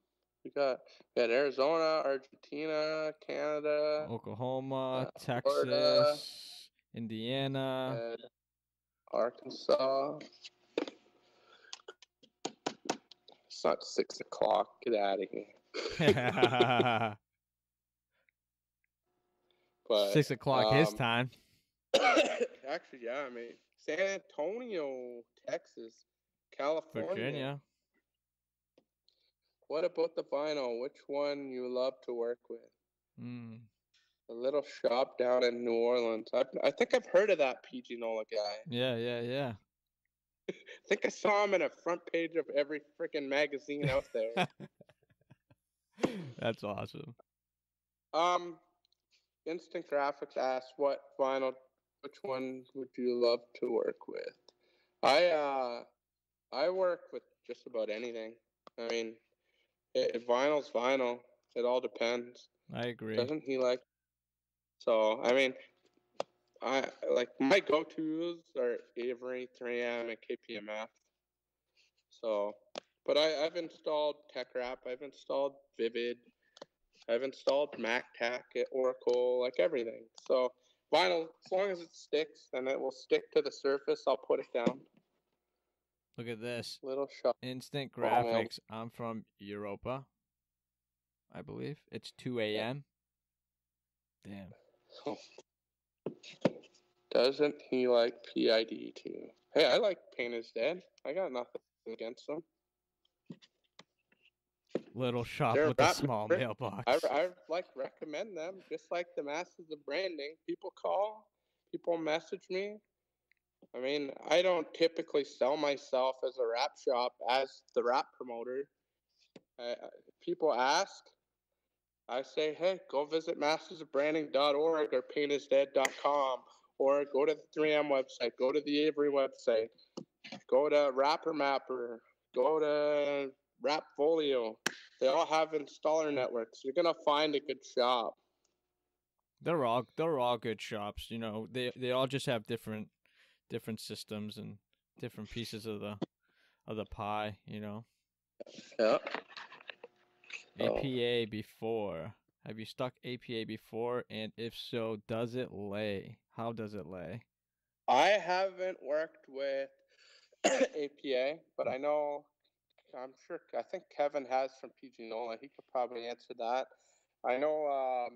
A: We got Arizona, Argentina, Canada,
B: Oklahoma, Texas,
A: Florida,
B: Indiana,
A: Arkansas. It's not 6 o'clock. Get out of here. But
B: 6 o'clock his time.
A: actually, yeah, I mean, San Antonio, Texas, California.
B: Virginia.
A: What about the vinyl? Which one you love to work with?
B: Mm.
A: A little shop down in New Orleans. I think I've heard of that PG Nola guy.
B: Yeah.
A: I think I saw him in a front page of every freaking magazine out there.
B: That's awesome.
A: Instant Graphics asked which one would you love to work with? I work with just about anything. I mean, vinyl's vinyl. It all depends.
B: I agree.
A: Doesn't he like? So I mean, I like my go-tos are Avery, 3M, and KPMF. So, but I've installed TechWrap. I've installed Vivid. I've installed MacTac at Oracle, like everything. So vinyl, as long as it sticks and it will stick to the surface, I'll put it down.
B: Look at this.
A: Little shop.
B: Instant Graphics. I'm from Europa, I believe. It's 2 a.m. Damn.
A: Oh. Doesn't he like PID too? Hey, I like Pain is Dead. I got nothing against them.
B: Little shop with a small mailbox.
A: I like recommend them, just like the Masters of Branding. People call, people message me. I mean, I don't typically sell myself as a rap shop, as the rap promoter. People ask, I say, hey, go visit mastersofbranding.org or painisdead.com, or go to the 3M website, go to the Avery website, go to Rapper Mapper, go to Rapfolio. They all have installer networks. You're gonna find a good shop.
B: They're all good shops. You know, they all just have different systems and different pieces of the pie. You know.
A: Yeah.
B: APA before. Have you stuck APA before? And if so, does it lay? How does it lay?
A: I haven't worked with APA, but I know. I'm sure. I think Kevin has from PG Nola. He could probably answer that. I know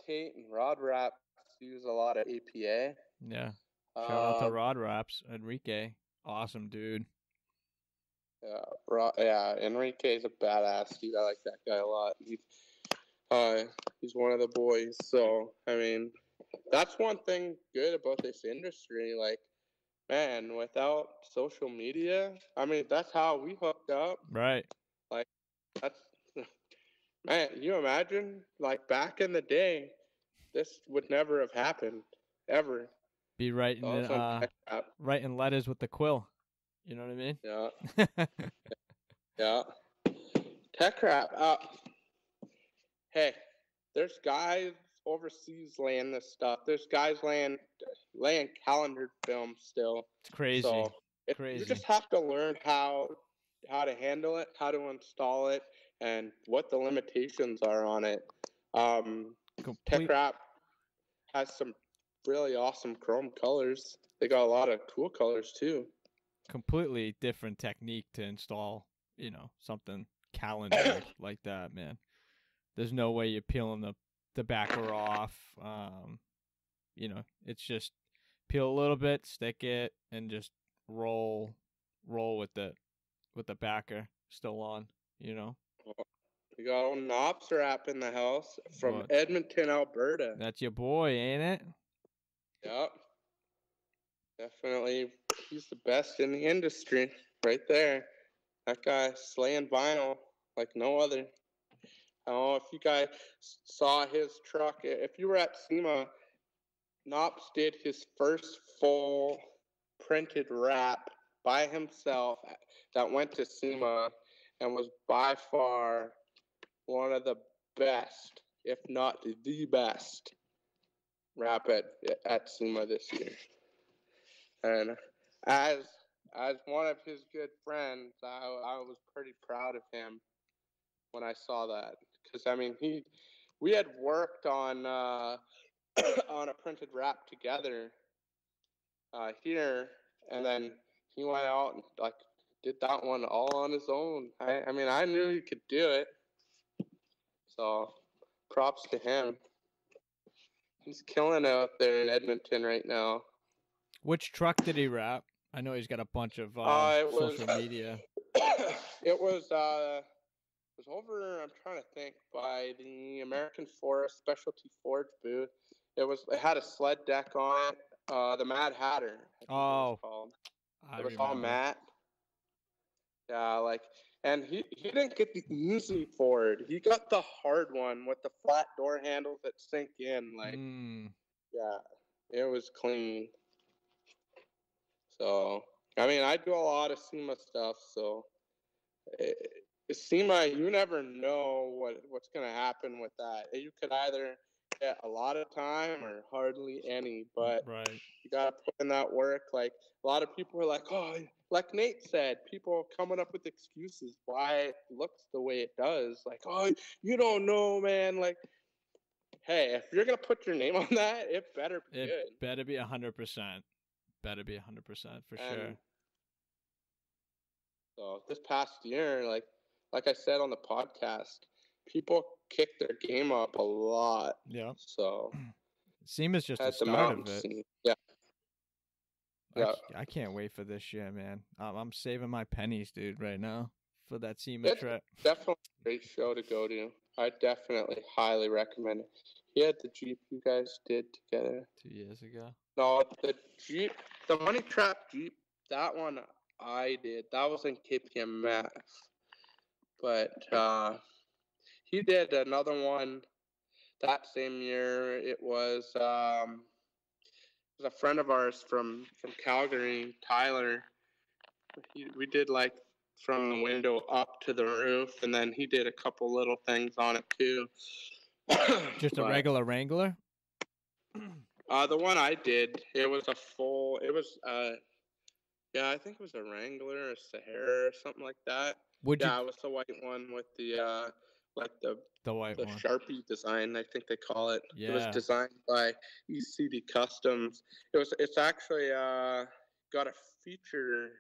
A: Tate and Rod Raps use a lot of APA.
B: Yeah. Shout out to Rod Raps, Enrique. Awesome dude.
A: Yeah, Enrique's a badass dude. I like that guy a lot. He's one of the boys. So I mean, that's one thing good about this industry. Like, man, without social media, I mean, that's how we hooked up.
B: Right.
A: Like, that's, man, you imagine, like, back in the day, this would never have happened, ever.
B: Be writing letters with the quill. You know what I mean?
A: Yeah. Yeah. TechWrap. Hey, there's guys overseas laying this stuff. There's guys laying calendar film still.
B: It's crazy.
A: So
B: crazy.
A: You just have to learn how to handle it, how to install it, and what the limitations are on it. TechWrap has some really awesome chrome colors. They got a lot of cool colors too.
B: Completely different technique to install, you know, something calendar like that, man. There's no way you're peeling the backer off. You know, it's just peel a little bit, stick it, and just roll with it, with the backer still on, you know.
A: We got old Knops Wrap in the house from Edmonton, Alberta.
B: That's your boy, ain't it?
A: Yep. Definitely, he's the best in the industry right there. That guy slaying vinyl like no other. Oh, if you guys saw his truck, if you were at SEMA, Knops did his first full printed wrap by himself that went to SEMA and was by far one of the best, if not the best, wrap at SEMA this year. And as one of his good friends, I was pretty proud of him when I saw that, because I mean we had worked on on a printed wrap together here, and then he went out and like did that one all on his own. I mean, I knew he could do it. So props to him. He's killing it out there in Edmonton right now.
B: Which truck did he wrap? I know he's got a bunch of social media.
A: It was over. I'm trying to think, by the American Forest Specialty Forge booth. It had a sled deck on it. The Mad Hatter. I think it was called. It was all matte. Yeah, like, and he didn't get the easy Ford. He got the hard one with the flat door handles that sink in. Like, yeah, it was clean. So, I mean, I do a lot of SEMA stuff. So, SEMA, you never know what's going to happen with that. You could either get a lot of time or hardly any, but you got to put in that work. Like, a lot of people are like, oh, like Nate said, people coming up with excuses why it looks the way it does. Like, oh, you don't know, man. Like, hey, if you're going to put your name on that, it better be good.
B: It better be 100%. Better be 100% for sure.
A: So this past year, like I said on the podcast, people kicked their game up a lot.
B: Yeah.
A: So
B: SEMA's just the start of it.
A: Scene. Yeah.
B: I can't wait for this year, man. I'm saving my pennies, dude, right now for that SEMA trip.
A: Definitely a great show to go to. I definitely highly recommend it. He had the Jeep you guys did together
B: 2 years ago.
A: No, the Jeep, the Money Trap Jeep, that one I did. That was in KPM Max. But he did another one that same year. It was a friend of ours from Calgary, Tyler. We did like from the window up to the roof, and then he did a couple little things on it too.
B: Just a regular Wrangler?
A: The one I did, it was a full, it was, yeah, I think it was a Wrangler or Sahara or something like that. It was the white one with the, like the
B: white one.
A: Sharpie design, I think they call it.
B: Yeah.
A: It was designed by ECD Customs. It's actually, got a feature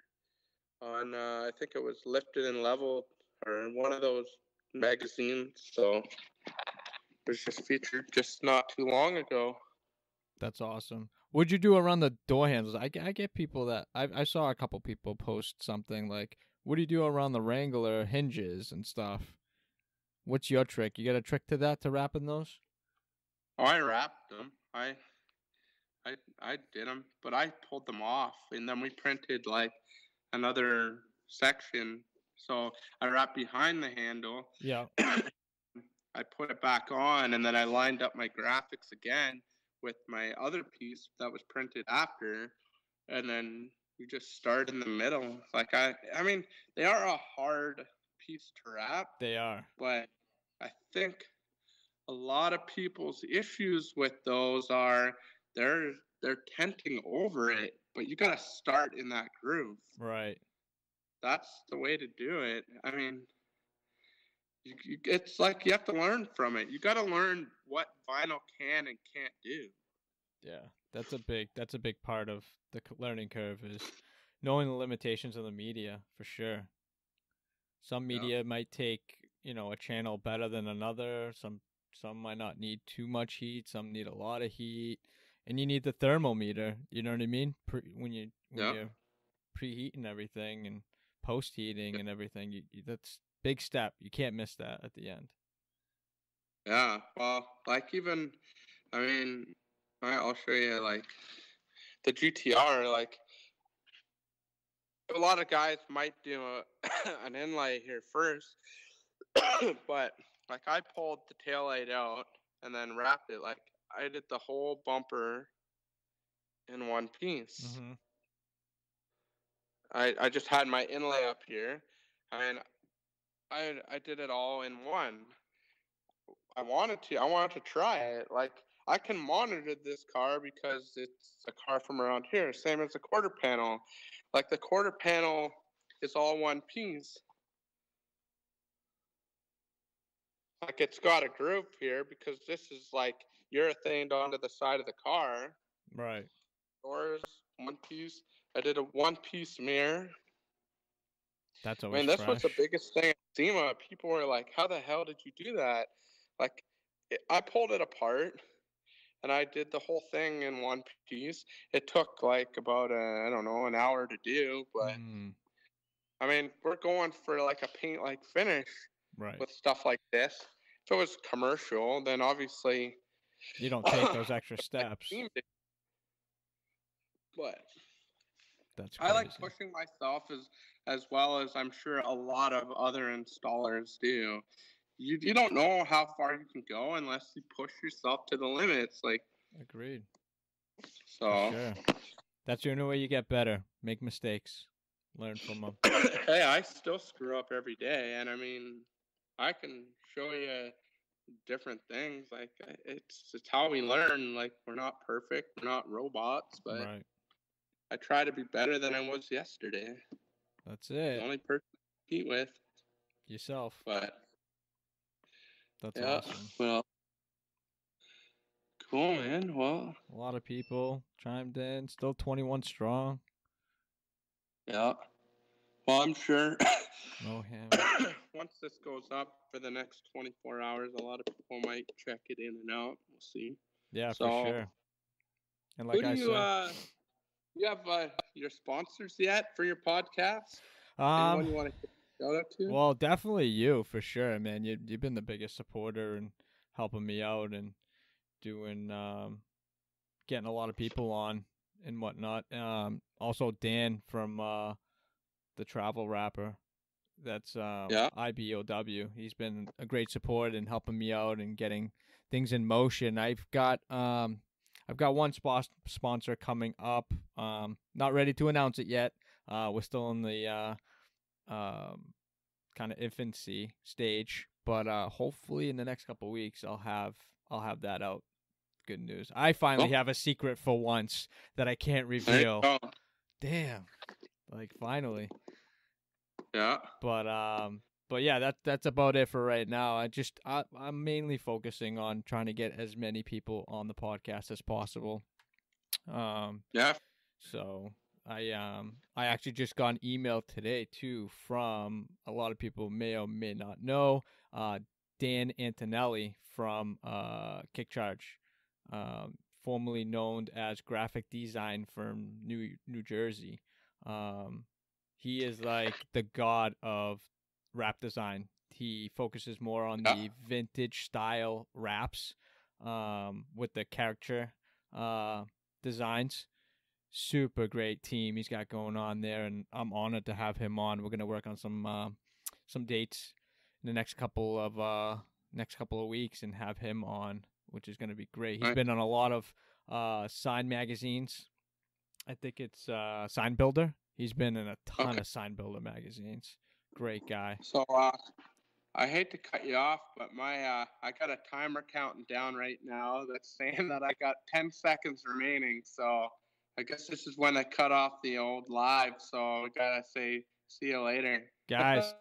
A: on, I think it was Lifted and Leveled or one of those magazines. So it was just featured just not too long ago.
B: That's awesome. What'd you do around the door handles? I get people that I saw a couple people post something like, what do you do around the Wrangler hinges and stuff? What's your trick? You got a trick to that, to wrapping those?
A: Oh, I wrapped them. I did them, but I pulled them off, and then we printed like another section. So I wrapped behind the handle.
B: Yeah.
A: I put it back on, and then I lined up my graphics again with my other piece that was printed after, and then we just start in the middle. Like I mean, they are a hard piece to wrap.
B: They are.
A: But I think a lot of people's issues with those are they're tenting over it, but you got to start in that groove.
B: Right.
A: That's the way to do it. I mean, it's like you have to learn from it. You got to learn what vinyl can and can't do.
B: Yeah, that's a big part of the learning curve, is knowing the limitations of the media, for sure. Some media might take, a channel better than another. Some might not need too much heat. Some need a lot of heat, and you need the thermometer. You know what I mean? When you're preheating everything and post heating and everything, that's big step. You can't miss that at the end.
A: Yeah, well, like even, I mean, I'll show you like the GTR. Like a lot of guys might do an inlay here first, but like I pulled the taillight out and then wrapped it. Like I did the whole bumper in one piece.
B: Mm-hmm.
A: I just had my inlay up here, and I did it all in one. I wanted to try it. Like I can monitor this car because it's a car from around here. Same as the quarter panel. Like the quarter panel is all one piece. Like it's got a groove here because this is like urethaned onto the side of the car.
B: Right.
A: Doors, one piece. I did a one-piece mirror.
B: That's
A: I mean,
B: always
A: this was the
B: fresh.
A: biggest thing at SEMA. People were like, "How the hell did you do that?" Like, I pulled it apart and I did the whole thing in one piece. It took like about I don't know, an hour to do, but
B: Mm,
A: I mean, we're going for like a paint like finish
B: right.
A: with stuff like this. If it was commercial, then obviously
B: You don't take those extra
A: like
B: steps.
A: themed it. But
B: That's
A: I like
B: crazy.
A: pushing myself as well as I'm sure a lot of other installers do. You don't know how far you can go unless you push yourself to the limits. Like
B: Agreed. For
A: so.
B: sure. That's the only way you get better. Make mistakes. Learn from them.
A: Hey, I still screw up every day, and I mean, I can show you different things. Like it's how we learn. Like we're not perfect, we're not robots, but
B: Right.
A: I try to be better than I was yesterday.
B: That's
A: The
B: it.
A: only person I compete with,
B: Yourself.
A: but
B: That's
A: yeah.
B: awesome.
A: Well, cool, man. Well,
B: A lot of people chimed in. Still 21 strong.
A: yeah. Well, I'm sure
B: No hammer.
A: once this goes up for the next 24 hours, a lot of people might check it in and out. We'll see.
B: Yeah, for
A: So,
B: sure. And
A: who
B: like
A: do
B: I
A: you
B: said,
A: you have your sponsors yet for your podcast?
B: um,
A: Anyone you want to give a shout out to?
B: well, definitely you for sure, man. You've been the biggest supporter and helping me out and doing getting a lot of people on and whatnot. Also Dan from the Travel Rapper. That's
A: Yeah.
B: IBOW. He's been a great support and helping me out and getting things in motion. I've got one sponsor coming up. Not ready to announce it yet. We're still in the kind of infancy stage, but hopefully in the next couple weeks I'll have that out. Good news. I finally
A: Oh,
B: have a secret for once that I can't
A: there you
B: reveal.
A: go.
B: Damn. Like finally.
A: Yeah.
B: But yeah, that's about it for right now. I'm mainly focusing on trying to get as many people on the podcast as possible.
A: Yeah.
B: So I actually just got an email today too from a lot of people may or may not know Dan Antonelli from Kick Charge, formerly known as graphic design from New Jersey. He is like the god of rap design. He focuses more on
A: Yeah.
B: the vintage style raps with the character designs. Super great team he's got going on there, and I'm honored to have him on. We're gonna work on some dates in the next couple of weeks and have him on, which is gonna be great. He's
A: Right.
B: been on a lot of sign magazines. I think it's Sign Builder. He's been in a ton
A: Okay.
B: of Sign Builder magazines. Great guy.
A: So I hate to cut you off, but my I got a timer counting down right now that's saying that I got 10 seconds remaining. So I guess this is when I cut off the old live. So I gotta say, see you later.
B: Guys,